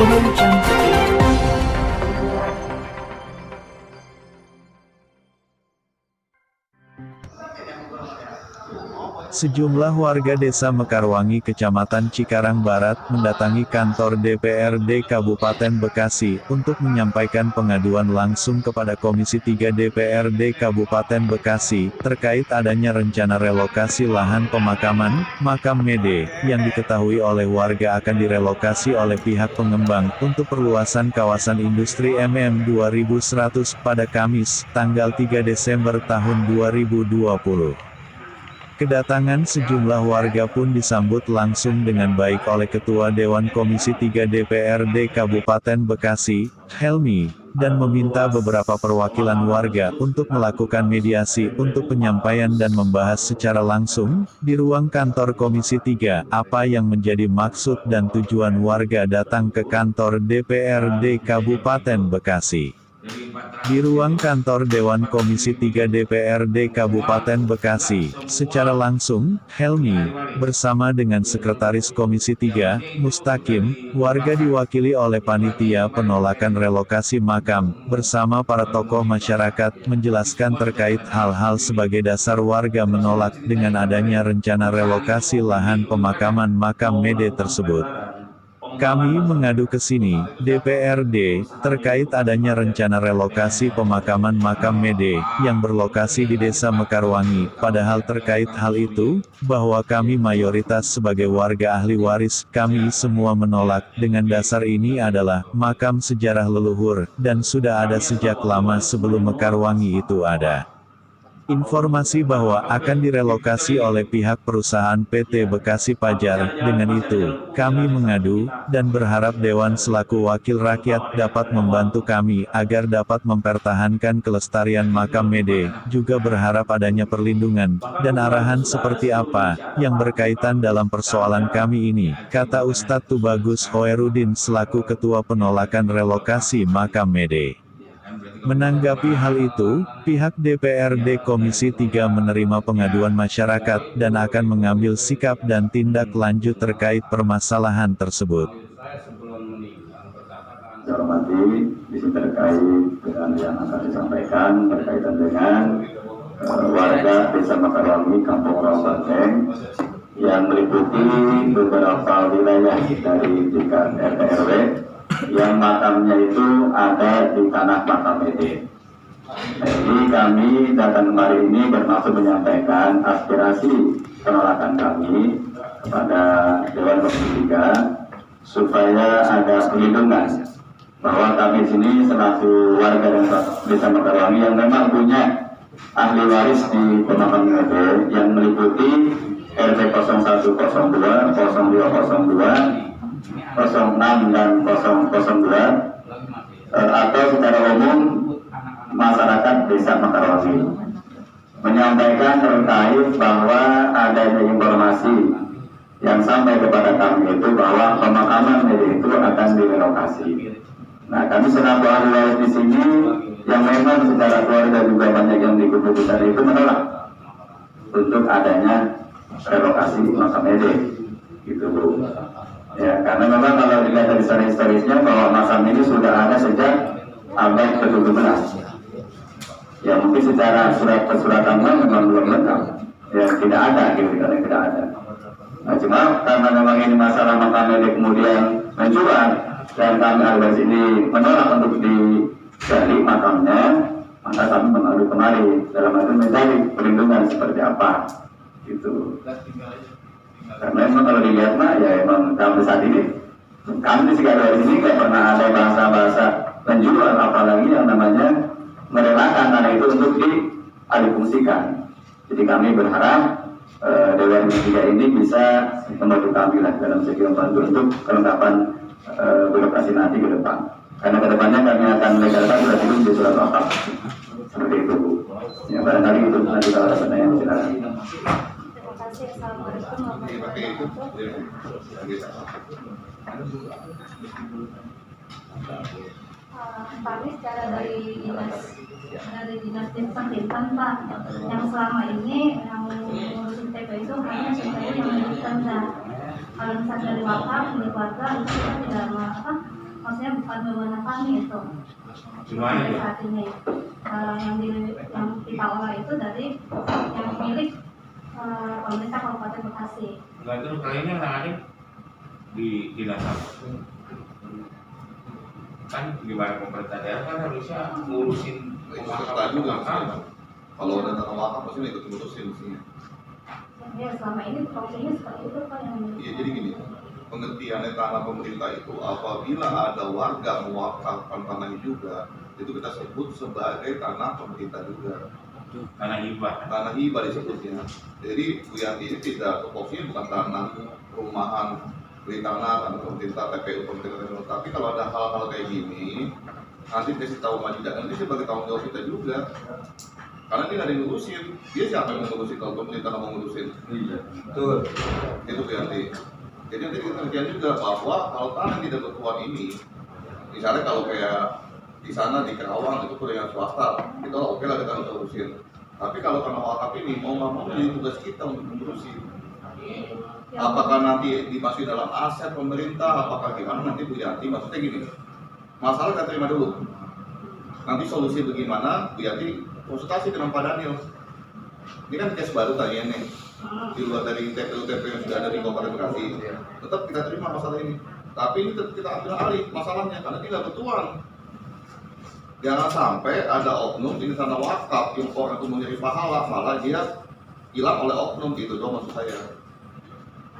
Audio Jungle. Sejumlah warga desa Mekarwangi Kecamatan Cikarang Barat mendatangi kantor DPRD Kabupaten Bekasi untuk menyampaikan pengaduan langsung kepada Komisi 3 DPRD Kabupaten Bekasi terkait adanya rencana relokasi lahan pemakaman, makam Mede, yang diketahui oleh warga akan direlokasi oleh pihak pengembang untuk perluasan kawasan industri MM2100 pada Kamis, tanggal 3 Desember tahun 2020. Kedatangan sejumlah warga pun disambut langsung dengan baik oleh Ketua Dewan Komisi 3 DPRD Kabupaten Bekasi, Helmi, dan meminta beberapa perwakilan warga untuk melakukan mediasi untuk penyampaian dan membahas secara langsung, di ruang kantor Komisi 3, apa yang menjadi maksud dan tujuan warga datang ke kantor DPRD Kabupaten Bekasi. Di ruang kantor Dewan Komisi 3 DPRD Kabupaten Bekasi, secara langsung, Helmi, bersama dengan Sekretaris Komisi 3, Mustaqim, warga diwakili oleh panitia penolakan relokasi makam, bersama para tokoh masyarakat, menjelaskan terkait hal-hal sebagai dasar warga menolak dengan adanya rencana relokasi lahan pemakaman makam Mede tersebut. Kami mengadu ke sini, DPRD, terkait adanya rencana relokasi pemakaman makam Mede, yang berlokasi di Desa Mekarwangi, padahal terkait hal itu, bahwa kami mayoritas sebagai warga ahli waris, kami semua menolak, dengan dasar ini adalah, makam sejarah leluhur, dan sudah ada sejak lama sebelum Mekarwangi itu ada. Informasi bahwa akan direlokasi oleh pihak perusahaan PT Bekasi Pajar, dengan itu, kami mengadu, dan berharap Dewan selaku wakil rakyat dapat membantu kami agar dapat mempertahankan kelestarian makam Mede, juga berharap adanya perlindungan, dan arahan seperti apa, yang berkaitan dalam persoalan kami ini, kata Ustadz Tubagus Hoerudin selaku Ketua Penolakan Relokasi Makam Mede. Menanggapi hal itu, pihak DPRD Komisi 3 menerima pengaduan masyarakat dan akan mengambil sikap dan tindak lanjut terkait permasalahan tersebut. Hormati, bisa terkait dengan yang akan disampaikan berkaitan dengan warga Desa Mekarwangi, Kampung Rawabenteng, yang meliputi beberapa wilayah dari tingkat RT RW yang makamnya itu ada di tanah makam Mede. Jadi kami datang kemarin ini bermaksud menyampaikan aspirasi penolakan kami kepada Dewan Komisi 3 supaya ada perlindungan bahwa kami sini selaku warga dan Desa Mekarwangi yang memang punya ahli waris di pemakaman Mede yang meliputi RT 0102, 0202, 06 dan 002 atau secara umum masyarakat Desa Mekarwangi menyampaikan terkait bahwa adanya informasi yang sampai kepada kami itu bahwa pemakaman Mede itu akan direlokasi. Nah, kami selaku ahli waris di sini yang memang secara keluarga juga banyak yang di keputusan itu menolak untuk adanya relokasi makam Mede, gitu Bu. Ya, karena memang kalau dilihat dari sejarah historisnya bahwa makam ini sudah ada sejak abad ke-17. Ya mungkin secara surat persuratan memang belum lengkap. Ya tidak ada, gitu kan, tidak ada. Nah cuma karena memang ini masalah makam Mede kemudian mencuat dan kami ahli ini menolak untuk digali makamnya, maka kami mengadu kemari dalam arti mencari perlindungan seperti apa, gitu. Karena memang kalau dilihat mah ya emang kami saat ini kami di Cikarang ini nggak pernah ada bahasa-bahasa penjual apalagi yang namanya merelakan tanah itu untuk dialihfungsikan. Jadi kami berharap Dewan Komisi 3 ini bisa membantu kami lah dalam segi membantu untuk kelengkapan birokrasi nanti ke depan. Karena kedepannya kami akan legalkan sudah itu di surat wakaf seperti itu Bu. Ya barangkali itu nanti kalau ada pertanyaan silakan. Assalamualaikum warahmatullahi wabarakatuh. Kami secara dari dinas Tintan Pak, yang selama ini yang ngurusin TP itu hanya sebenarnya yang menyebutkan kalau misalnya dari wakaf milik warga itu kita tidak maksudnya bukan wewenang kami itu. Sampai saat ini yang kita olah itu dari yang milik pemerintah Kabupaten Bekasi. Enggak, itu kali ini menangani di dinas apa? Kan gimana pemerintah daerah kan harusnya ngurusin peserta juga kan. Kalau ada tanah wakaf pasti ikut ngurusin mestinya. Ya selama ini fungsinya seperti itu Pak yang. Iya, jadi gini, pengertiannya tanah pemerintah itu apabila ada warga mewakafkan tanahnya juga, itu kita sebut sebagai tanah pemerintah juga. Tanah hibah. Tanah hibah disebutnya. Jadi Bu Yanti ini tidak fokusnya bukan tanah perumahan, beli tanah pemerintah, TPU pemerintah. Tapi kalau ada hal-hal kayak gini, nanti kasih tahu majikan, nanti sebagai tanggung jawab kita juga. Karena dia nggak ada yang ngurusin, dia siapa yang mau ngurusin kalau pemerintah nggak mau ngurusin? Iya, betul. Itu Bu Yanti. Jadi nanti kita kerjaan juga bahwa kalau tanah yang tidak bertuan ini, misalnya kalau kayak di sana di Kerawang itu punya swasta, itu oke lah kita bisa urusin. Tapi kalau tanah wakaf ini mau nggak mau jadi tugas kita untuk mengurusi. Apakah nanti dimasukin dalam aset pemerintah, apakah gimana nanti Bu Yanti, maksudnya gini, masalah kita terima dulu. Nanti solusi bagaimana Bu Yanti konsultasi dengan Pak Daniel. Ini kan case baru tanya nih, di luar dari TPU-TPU yang sudah ada di Kabupaten Bekasi. Tetap kita terima masalah ini. Tapi ini tetap kita ambil alih masalahnya karena dia nggak bertuan. Jangan sampai ada oknum di tanah wakaf yang orang itu mencari pahala, malah dia hilang oleh oknum, gitu doang maksud saya.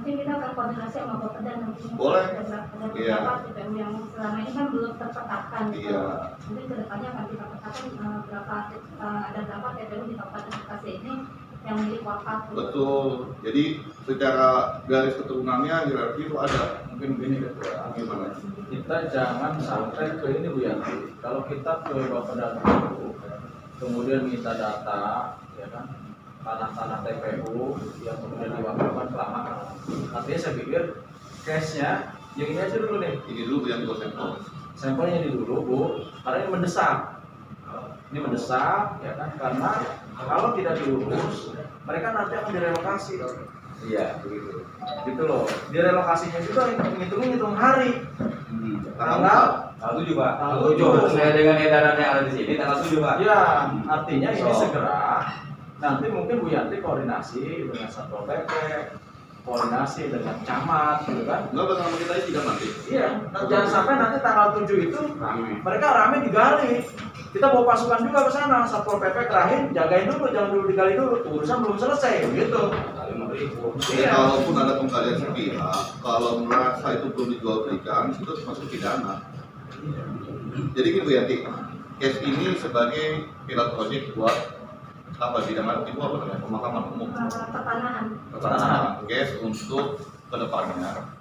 Nanti kita akan koordinasi sama Bapeda nanti. Boleh. Ada Iya. beberapa TPU yang selama ini kan belum terpetakan. Iya. Nanti kedepannya akan kita petakan ada berapa TPU di Kabupaten Bekasi ini yang milik wakaf. Betul. Jadi secara garis keturunannya hierarki itu ada. Mungkin begini gimana? Kita jangan sampai ke ini Bu Yanti. Kalau kita ke Bapeda dulu, kemudian minta data, ya kan, tanah-tanah TPU yang kemudian diwakafkan kelamaan. Artinya saya pikir case-nya yang ini aja dulu nih. Ini dulu yang gue sampel. Sampelnya ini dulu Bu, karena ini mendesak. Ini mendesak, ya kan, karena kalau tidak diurus, mereka nanti akan direlokasi. Iya, begitu. Gitu loh. Direlokasinya juga hitung hari. Tanggal 7 Pak. Tanggal 7. 7. Sesuai dengan edaran yang ada di sini tanggal 7 Pak. Ya, artinya ini So. segera. Nanti mungkin Bu Yanti koordinasi dengan Satpol PP, koordinasi dengan camat, gitu kan? Enggak bakal sama kita tidak nanti. Iya. Jangan sampai nanti tanggal 7 itu mereka rame digali. Kita bawa pasukan juga ke sana, Satpol PP kerahin, jagain dulu, jangan dulu digali dulu. Urusan belum selesai, gitu. Ya, kalaupun ada penggalian sepihak, kalau merasa itu belum dijual belikan, itu termasuk pidana. Jadi gini Bu Yanti, case ini sebagai pilot project buat apa bidang itu apa namanya, pemakaman umum, pertanahan, case untuk kedepannya.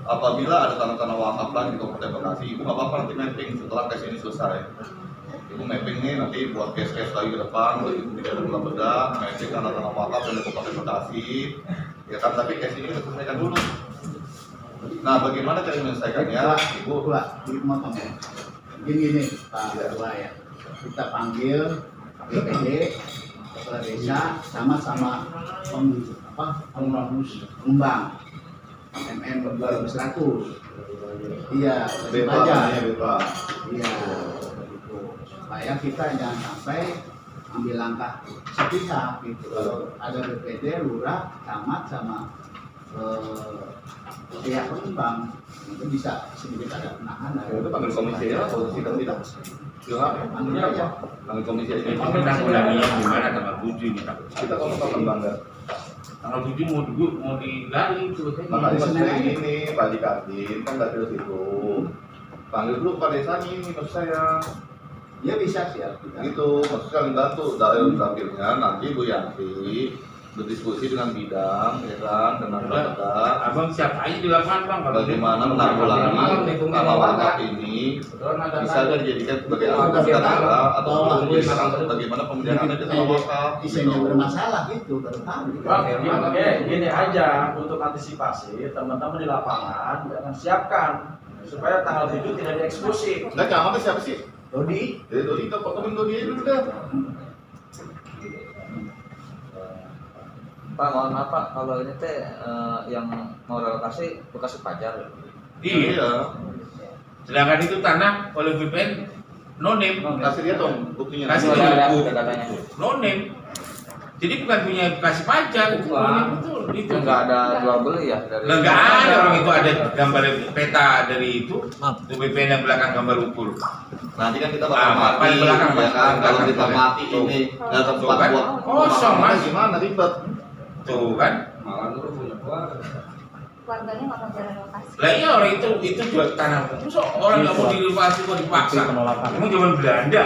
Apabila ada tanah-tanah wakaf lagi di Kabupaten Bekasi, Ibu nggak apa-apa nanti mapping setelah case ini selesai. Ibu mapping nih nanti buat case-case lagi ke depan, Ibu tidak ada beda, mapping tanah-tanah wakaf dari Kabupaten Bekasi, ya kan? Tapi case ini kita selesaikan dulu. Nah, bagaimana cara menyelesaikannya? Ibu, motong ya. Gini Pak Ketua ya. Kita panggil BPD, kepala desa, sama-sama pengembang MM 200. Iya, bebas aja. ya bebas. Iya, gitu. Supaya kita jangan sampai ambil langkah sepihak gitu. Kalau ada BPD, lurah, camat sama pihak pengembang itu bisa sedikit ada penahanan. Itu panggil komisi ya, solusi dan tidak. Panggil aja. Panggil komisi aja. Memang menanggulanginya gimana tanggal 7 ini Pak? Kita kalau bangga. Tanggal 7 mau digali itu. Makanya sebenarnya ini Pak Dikadin kan nggak dari situ. Panggil dulu Pak Desa ini maksud saya. Ya bisa sih ya. Gitu, maksudnya kalian bantu dalam dapilnya nanti Bu Yanti berdiskusi dengan bidang, ya kan, dengan Bapeda. Abang siap aja di lapangan Bang. Bagaimana menanggulangi tanah wakaf ini bisa dijadikan sebagai alat negara atau bagaimana pemeliharaan di tanah wakaf. Isinya bermasalah gitu baru tahu. Oke, gini aja untuk antisipasi teman-teman di lapangan, jangan siapkan supaya tanggal 7 tidak dieksekusi. Nah, camatnya siapa sih? Dodi, Dodi kita potongin Dodi aja dulu dah. Pak, mohon maaf Pak, kalau ini teh yang mau relokasi Bekasi Pajar. Iya. Sedangkan itu tanah oleh BPN no name. Kasih dia dong buktinya. Kasih Ada dia datanya. no name. Jadi bukan punya kasih pajak, itu no name betul. Itu Nggak ada jual beli ya dari. Lah nggak ada orang itu ada gambar peta dari itu BPN yang belakang gambar ukur. Nanti kan kita bakal mati, paling belakang, ya kan? Kalau belakang. kita mati Tuh. ini nggak tempat Tuh kan? buat Kosong, Mas. Gimana ribet? Tuh kan? Keluarganya nggak mau direlokasi. Lah iya orang itu jual tanah. Terus orang nggak mau direlokasi kok dipaksa. Emang zaman Belanda.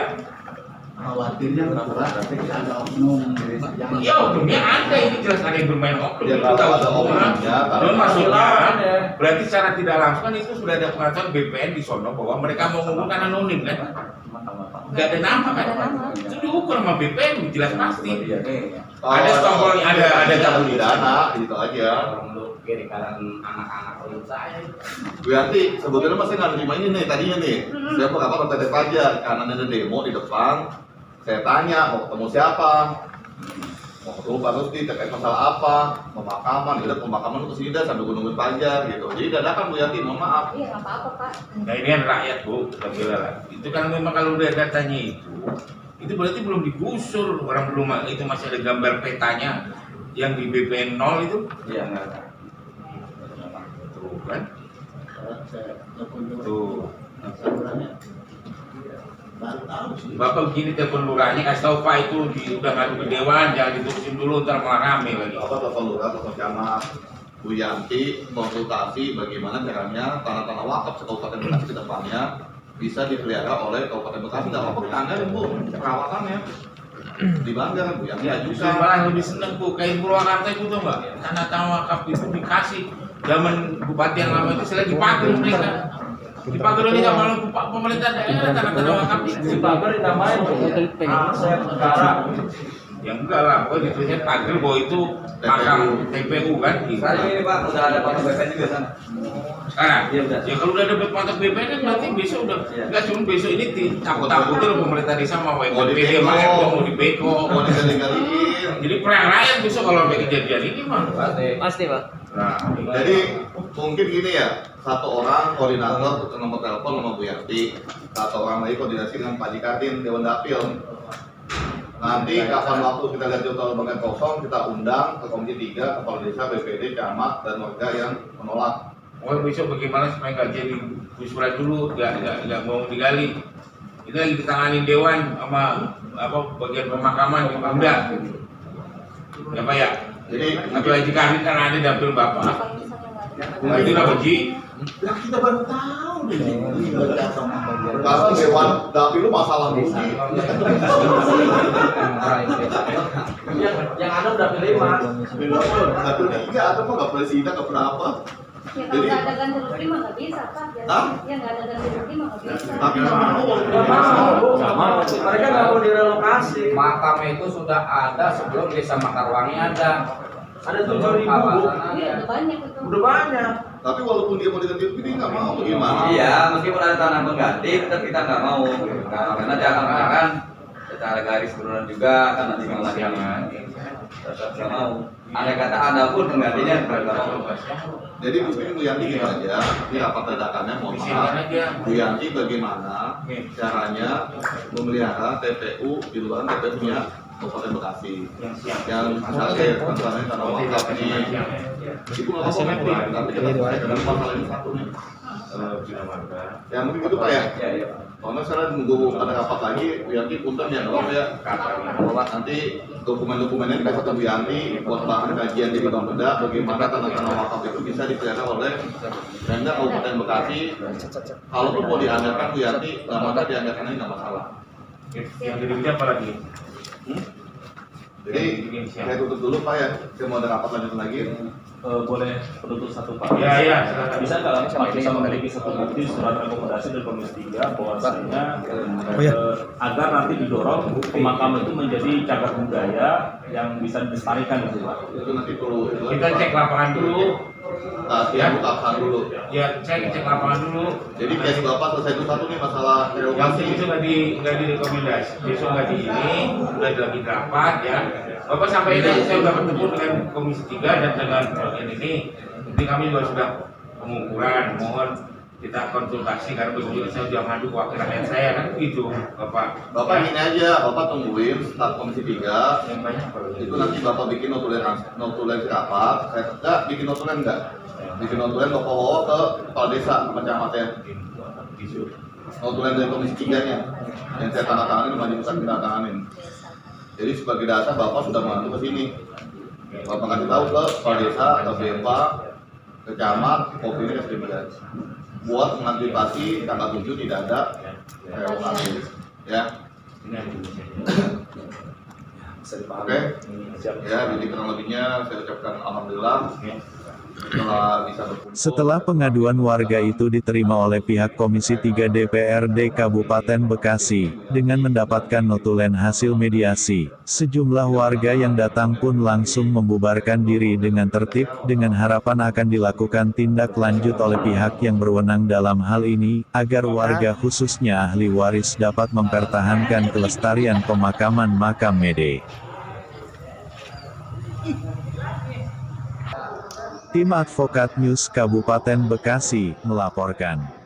Khawatirnya berat, tapi ada oknum yang Iya oknumnya ada, ini jelas ada yang bermain oknum. Ya, Itu kalau tahu ada semua. oknumnya, kalau Dan maksudnya ada. berarti secara tidak langsung kan itu sudah ada pengaturan BPN di sono bahwa mereka mau mengumpulkan anonim kan? Nggak ada nama kan? Nggak ada nama. Itu diukur sama BPN jelas pasti. Oh, Ada stempel, ada cabut pidana, gitu aja. Kiri kanan anak-anak orang saya. Bu Yanti, sebetulnya masih nggak terima ini nih tadinya nih. Saya mau kapan PT pajak karena ada demo di depan. Saya tanya mau ketemu siapa, mau ketemu Pak Rusdi terkait masalah apa, pemakaman, udah pemakaman itu sini dah sambil nungguin pajak gitu. Jadi dadakan Bu Yanti, mohon maaf. Iya nggak apa-apa Pak. Nah ini kan rakyat Bu, itu kan memang kalau udah datanya itu berarti belum digusur, orang belum itu masih ada gambar petanya yang di BPN 0 itu. Iya nggak ada. Tuh kan? saya telepon dulu. Tuh. Salurannya baru tahu sih. Bapak begini telepon lurahnya kasih tahu Pak itu udah ngadu ke dewan, jangan diterusin dulu ntar malah rame lagi. Bapak Bapak Lurah, Bapak Camat, Bu Yanti konsultasi bagaimana caranya tanah-tanah wakaf Kabupaten Bekasi ke depannya bisa dipelihara oleh Kabupaten Bekasi. Nggak apa-apa kita anggarin Bu, perawatannya dibanggar Bu Yanti Justru ajukan. malah lebih seneng Bu, kayak Purwakarta itu tuh Mbak, tanah-tanah wakaf itu dikasih zaman Bupati yang lama itu saya lagi dipakai mereka. Dipakai ini sama pemerintah daerah tanah-tanah wakaf itu. Si Pagar dinamain Aset Negara. Ya enggak lah, pokoknya ditulisnya pagar bahwa itu makam TPU kan. Sekarang ini Pak, udah ada pakai BPN juga sana. Sekarang, Iya, udah. ya kalau udah ada patok BPN kan berarti besok udah. Iya. Enggak cuma besok ini takut-takutin pemerintah desa mau Mau WPD dibeko. sama RW mau dibeko. Mau digali-galiin. Jadi perang rakyat besok kalau ada kejadian ini mah. Pasti Pak. Nah, Jadi mungkin gini ya, satu orang koordinator nomor telepon sama Bu Yanti, satu orang lagi koordinasi dengan Pak Jikatin Dewan Dapil. Nanti kapan waktu kita lihat jadwal bagian kosong, kita undang ke Komisi 3, Kepala Desa, BPD, Camat, dan warga yang menolak. oh besok bagaimana supaya nggak jadi gusuran dulu, nggak mau digali. Itu lagi ditanganin dewan sama apa bagian pemakaman di Pemda. Ya Pak ya. Jadi Apalagi jika hari kan ada dapil bapak. Kalau misalnya nggak ada. Nanti lah Ji. Lah kita baru tahu deh. Baca sama bagian. karena Dewan Dapil itu masalah Budi. Yang ada udah pilih Mas. Dapil 3 atau mah nggak presiden nggak berapa. Ya kalau nggak ada ganti rugi mah nggak bisa Pak. Hah? Ya nggak ada ganti rugi mah nggak bisa. Tapi nggak mau. Nggak mau. Mereka nggak mau direlokasi. Makam itu sudah ada sebelum desa Makarwangi ada. Ada 7.000 Bu. Iya udah banyak itu. Udah banyak. Tapi walaupun dia mau diganti rugi, dia nggak mau gimana? Iya, meskipun ada tanah pengganti, tetap kita nggak mau. Nah, karena jangan kan secara garis turunan juga kan nanti malah jangan. Tetap nggak mau. Andai kata ada pun penggantinya nggak mau. Jadi mungkin Bu Yanti gitu aja, ini rapat dadakannya mohon maaf. Bu Yanti bagaimana caranya memelihara TPU di luar TPU-nya Kabupaten Bekasi yang misalnya tanah wakaf ini itu nggak apa-apa tapi kita dalam masalah ini satu nih. Ya mungkin gitu Pak ya. Iya, iya. Karena sekarang nunggu ada rapat lagi, Bu Yanti punten ya kalau ya. Bahwa nanti dokumen-dokumennya dikasih ke Bu Yanti buat bahan kajian di Benda bagaimana tanah-tanah wakaf itu bisa dipelihara oleh Pemda Kabupaten Bekasi. Kalaupun mau dianggarkan Bu Yanti, nggak masalah dianggarkannya nggak masalah. Yang dirinya apa lagi? Jadi saya tutup dulu Pak ya. Saya mau ada rapat lanjut lagi. Boleh penutup satu Pak? Ya ya, silakan. Bisa nggak Pak bisa memiliki satu bukti surat rekomendasi dari Komisi 3 bahwasanya agar nanti didorong pemakaman itu menjadi cagar budaya yang bisa dilestarikan gitu Pak? Itu nanti perlu Kita cek lapangan dulu. ya buka absen dulu. Ya, saya cek lapangan dulu. Jadi case Bapak selesai itu satu nih masalah Yang relokasi. itu nggak direkomendasi. Besok nggak di ini, udah lagi rapat ya. Bapak sampai ini saya sudah bertemu dengan Komisi 3 dan dengan bagian ini. Jadi kami juga sudah pengukuran, mohon kita konsultasi karena begitu saya sudah ngadu wakil rakyat saya kan begitu Bapak. Bapak ini aja, Bapak tungguin staf Komisi 3. Yang banyak Itu nanti Bapak bikin notulen rapat. Saya enggak bikin notulen enggak. Bikin notulen Bapak bawa ke kepala desa, ke camatnya. Notulen dari Komisi 3-nya yang saya tanda tanganin, majukan kita tanganin. Jadi sebagai dasar Bapak sudah membantu ke sini. Bapak kasih tahu ke kepala desa, ke BMPA, ke camat, kopi ini ke Sdm. Buat mengantisipasi tanggal 7 tidak ada relokasi, ya. Oke, ya, jadi kurang lebihnya saya ucapkan alhamdulillah Setelah pengaduan warga itu diterima oleh pihak Komisi 3 DPRD Kabupaten Bekasi, dengan mendapatkan notulen hasil mediasi, sejumlah warga yang datang pun langsung membubarkan diri dengan tertib, dengan harapan akan dilakukan tindak lanjut oleh pihak yang berwenang dalam hal ini, agar warga khususnya ahli waris dapat mempertahankan kelestarian pemakaman makam Mede. Tim Advokat News Kabupaten Bekasi melaporkan.